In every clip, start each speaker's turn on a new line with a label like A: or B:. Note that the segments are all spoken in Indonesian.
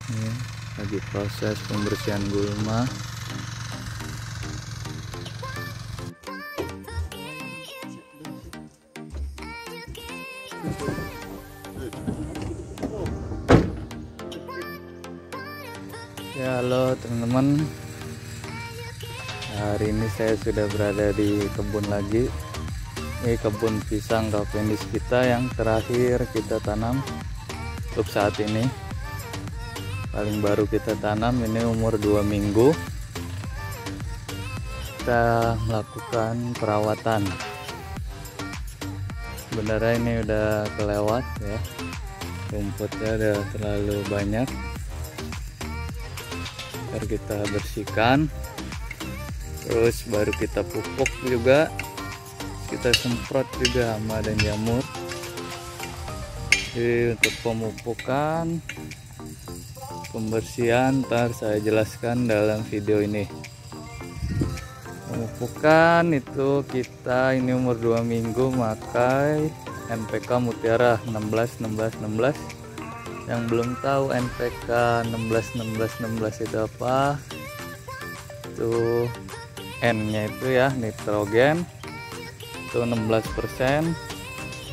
A: Ini lagi proses pembersihan gulma. Ya, halo teman-teman. Hari ini saya sudah berada di kebun lagi. Ini kebun pisang Cavendish kita yang terakhir kita tanam untuk saat ini. Paling baru kita tanam, ini umur 2 minggu. Kita melakukan perawatan. Sebenarnya ini udah kelewat ya. Rumputnya udah terlalu banyak. Ntar kita bersihkan. Terus baru kita pupuk juga, kita semprot juga hama dan jamur. Jadi untuk pemupukan, pembersihan ntar saya jelaskan dalam video ini. Pemupukan itu kita ini umur 2 minggu pakai NPK Mutiara 16-16-16. Yang belum tahu NPK 16-16-16 itu apa, itu N nya itu ya nitrogen itu 16%,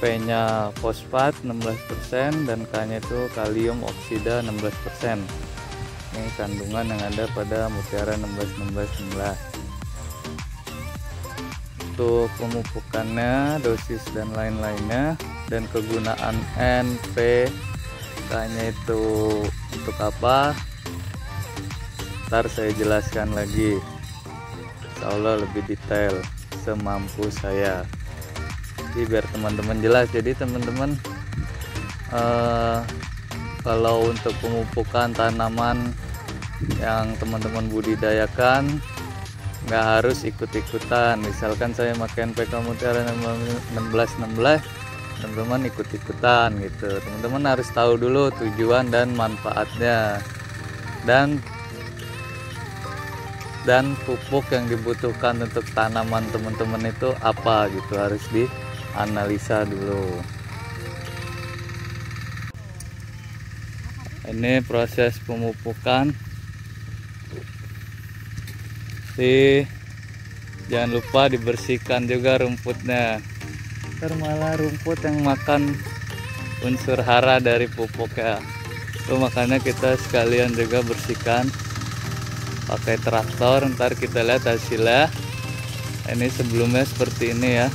A: P nya fosfat 16%, dan K nya itu kalium oksida 16%. Ini kandungan yang ada pada Mutiara 16-16-16. Untuk pemupukannya, dosis dan lain-lainnya, dan kegunaan N, P, K nya itu untuk apa, ntar saya jelaskan lagi. Insya Allah lebih detail semampu saya. Jadi biar teman-teman jelas. Jadi teman-teman kalau untuk pemupukan tanaman yang teman-teman budidayakan nggak harus ikut-ikutan. Misalkan saya pakai NPK Mutiara 16-16, teman-teman ikut-ikutan gitu. Teman-teman harus tahu dulu tujuan dan manfaatnya, dan pupuk yang dibutuhkan untuk tanaman teman-teman itu apa gitu, harus dianalisa dulu. Ini proses pemupukan. Jangan lupa dibersihkan juga rumputnya. Ntar malah rumput yang makan unsur hara dari pupuk ya. Itu makanya kita sekalian juga bersihkan pakai traktor. Ntar kita lihat hasilnya. Ini sebelumnya seperti ini ya.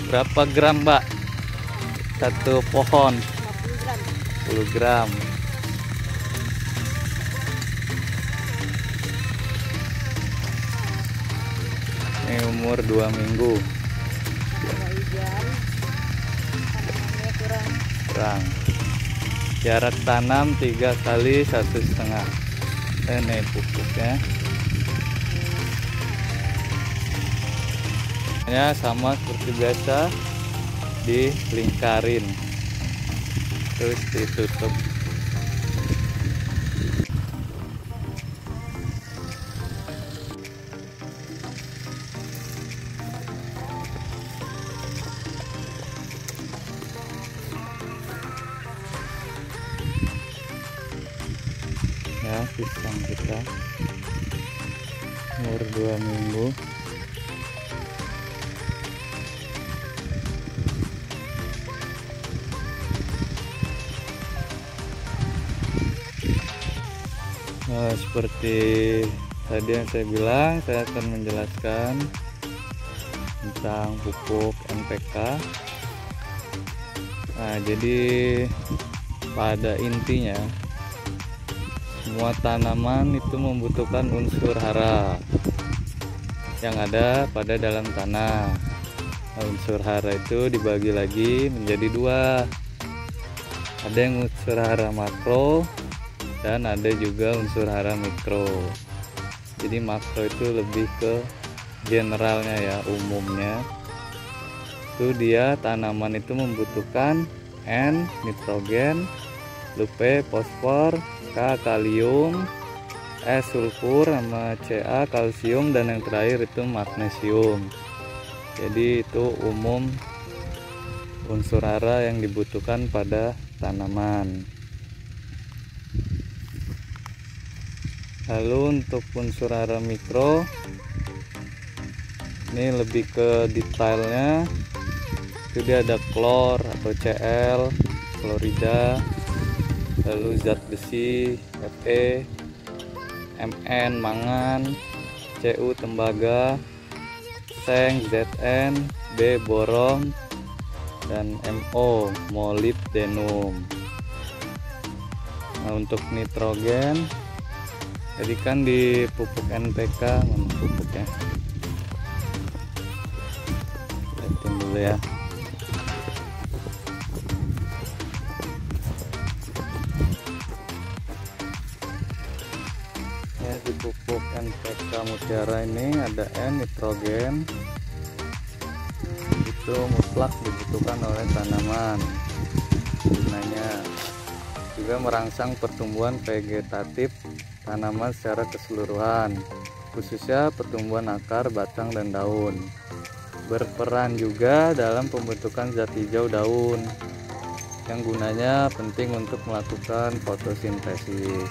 A: Berapa gram mbak satu pohon? 10 gram. Ini umur 2 minggu. Kurang. Jarak tanam 3 kali 1,5. Ini pupuknya. Ya sama seperti biasa, dilingkarin terus ditutup. Ya, pisang kita umur 2 minggu. Nah, seperti tadi yang saya bilang, saya akan menjelaskan tentang pupuk NPK. Nah, jadi pada intinya semua tanaman itu membutuhkan unsur hara yang ada pada dalam tanah. Nah, unsur hara itu dibagi lagi menjadi 2. Ada yang unsur hara makro dan ada juga unsur hara mikro. Jadi makro itu lebih ke generalnya ya, umumnya. Itu dia tanaman itu membutuhkan N nitrogen, P fosfor, K kalium, S sulfur, sama Ca kalsium, dan yang terakhir itu magnesium. Jadi itu umum unsur hara yang dibutuhkan pada tanaman. Lalu untuk unsur hara mikro, ini lebih ke detailnya. Itu dia ada klor atau Cl, klorida, lalu zat besi, Fe, Mn, mangan, Cu, tembaga, seng, Zn, B, boron, dan Mo, molibdenum. Nah, untuk nitrogen, jadi kan di pupuk NPK, mana pupuknya? Lihatin dulu ya. Di pupuk NPK Mutiara ini ada N, nitrogen. Itu mutlak dibutuhkan oleh tanaman. Gunanya juga merangsang pertumbuhan vegetatif tanaman secara keseluruhan, khususnya pertumbuhan akar, batang, dan daun. Berperan juga dalam pembentukan zat hijau daun yang gunanya penting untuk melakukan fotosintesis.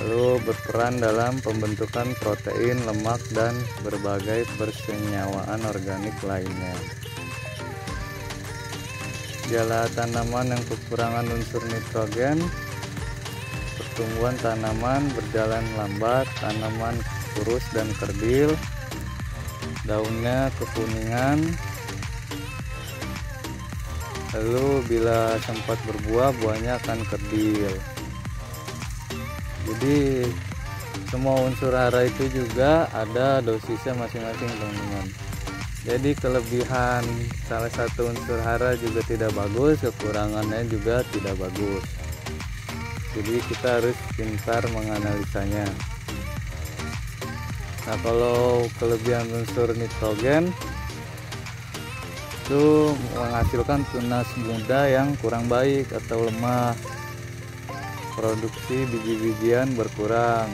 A: Lalu berperan dalam pembentukan protein, lemak, dan berbagai persenyawaan organik lainnya. Gejala tanaman yang kekurangan unsur nitrogen: pertumbuhan tanaman berjalan lambat, tanaman kurus dan kerdil, daunnya kekuningan. Lalu bila sempat berbuah, buahnya akan kerdil. Jadi semua unsur hara itu juga ada dosisnya masing-masing, teman-teman. Jadi kelebihan salah satu unsur hara juga tidak bagus, kekurangannya juga tidak bagus. Jadi kita harus pintar menganalisanya. Nah, kalau kelebihan unsur nitrogen itu menghasilkan tunas muda yang kurang baik atau lemah, produksi biji-bijian berkurang,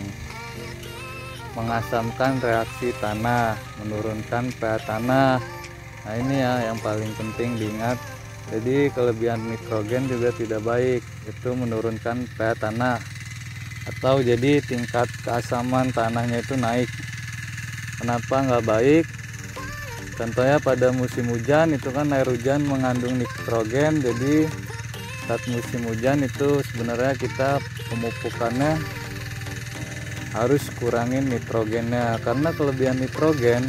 A: mengasamkan reaksi tanah, menurunkan pH tanah. Nah, ini ya yang paling penting diingat. Jadi kelebihan nitrogen juga tidak baik, itu menurunkan pH tanah, atau jadi tingkat keasaman tanahnya itu naik. Kenapa nggak baik? Contohnya pada musim hujan itu kan air hujan mengandung nitrogen, jadi saat musim hujan itu sebenarnya kita pemupukannya harus kurangin nitrogennya, karena kelebihan nitrogen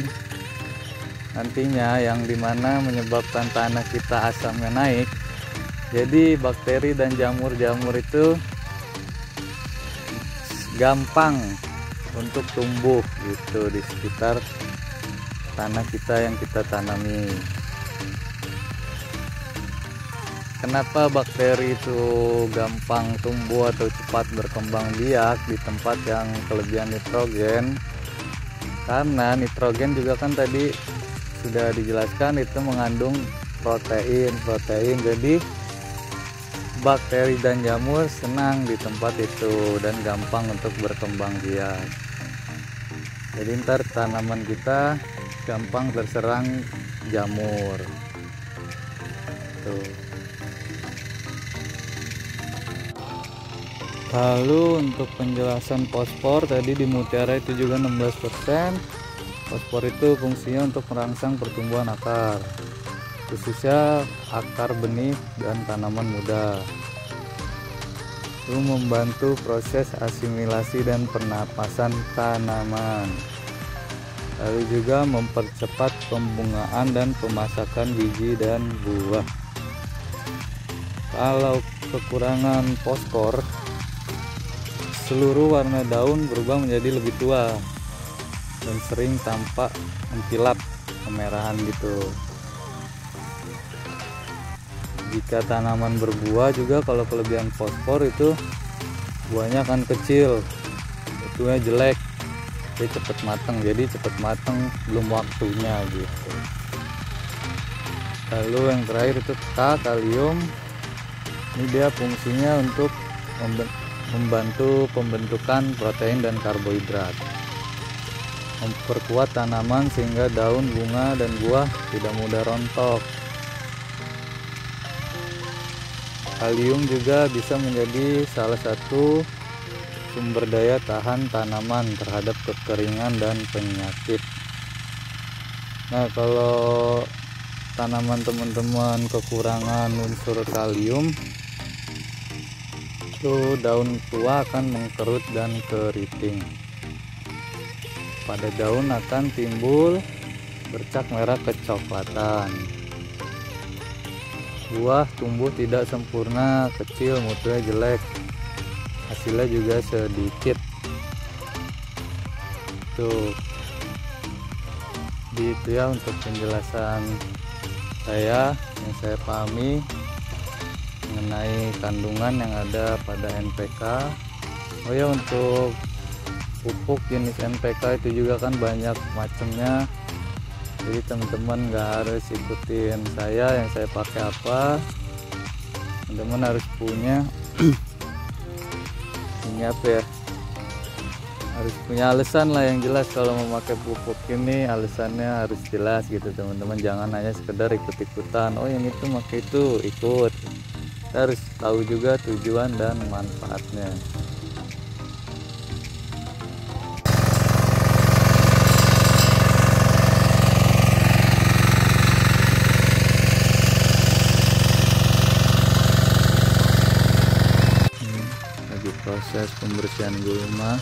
A: nantinya yang dimana menyebabkan tanah kita asamnya naik. Jadi bakteri dan jamur-jamur itu gampang untuk tumbuh gitu di sekitar tanah kita yang kita tanami. Kenapa bakteri itu gampang tumbuh atau cepat berkembang biak di tempat yang kelebihan nitrogen? Karena nitrogen juga kan tadi sudah dijelaskan itu mengandung protein. Jadi bakteri dan jamur senang di tempat itu dan gampang untuk berkembang biak. Jadi ntar tanaman kita gampang terserang jamur. Tuh. Lalu untuk penjelasan fosfor tadi di mutiara itu juga 16%. Fosfor itu fungsinya untuk merangsang pertumbuhan akar, khususnya akar benih dan tanaman muda. Itu membantu proses asimilasi dan pernapasan tanaman. Lalu juga mempercepat pembungaan dan pemasakan biji dan buah. Kalau kekurangan fosfor, seluruh warna daun berubah menjadi lebih tua dan sering tampak mengkilap kemerahan gitu. Jika tanaman berbuah juga kalau kelebihan fosfor itu buahnya akan kecil, itunya jelek, dia cepat matang. Jadi cepat matang belum waktunya gitu. Lalu yang terakhir itu K, kalium. Ini dia fungsinya untuk membantu pembentukan protein dan karbohidrat. memperkuat tanaman sehingga daun, bunga, dan buah tidak mudah rontok. Kalium juga bisa menjadi salah satu sumber daya tahan tanaman terhadap kekeringan dan penyakit. Nah, kalau tanaman teman-teman kekurangan unsur kalium, itu daun tua akan mengkerut dan keriting. Pada daun akan timbul bercak merah kecoklatan. Buah tumbuh tidak sempurna, kecil, mutunya jelek, hasilnya juga sedikit. Tuh, gitu ya untuk penjelasan saya yang saya pahami mengenai kandungan yang ada pada NPK. Oh ya, untuk pupuk jenis NPK itu juga kan banyak macamnya. Jadi teman-teman nggak harus ikutin saya yang saya pakai apa, teman-teman harus punya ini apa ya, harus punya alasan lah yang jelas. Kalau memakai pupuk ini alasannya harus jelas gitu teman-teman, jangan hanya sekedar ikut-ikutan, oh yang itu pakai itu ikut. Kita harus tahu juga tujuan dan manfaatnya. Proses pembersihan gulma.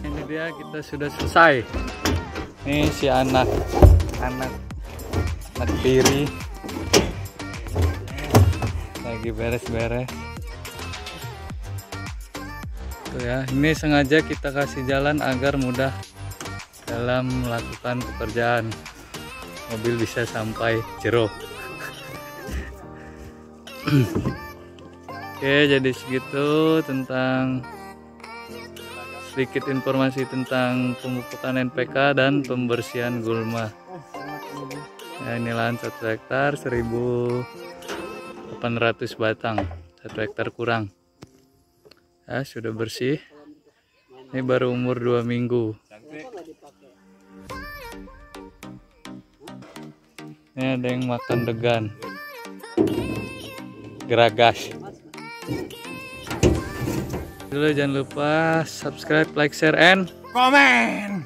A: Ini dia, kita sudah selesai. Ini si anak tiri lagi beres-beres tuh ya. Ini sengaja kita kasih jalan agar mudah dalam melakukan pekerjaan, mobil bisa sampai jero. Oke, jadi segitu tentang sedikit informasi tentang pemupukan NPK dan pembersihan gulma. Ya, ini lahan 1 hektar 1.800 batang, 1 hektar kurang. Ya, sudah bersih. Ini baru umur 2 minggu. Ini ada yang makan degan, geragas. Dulu jangan lupa subscribe, like, share, and
B: komen.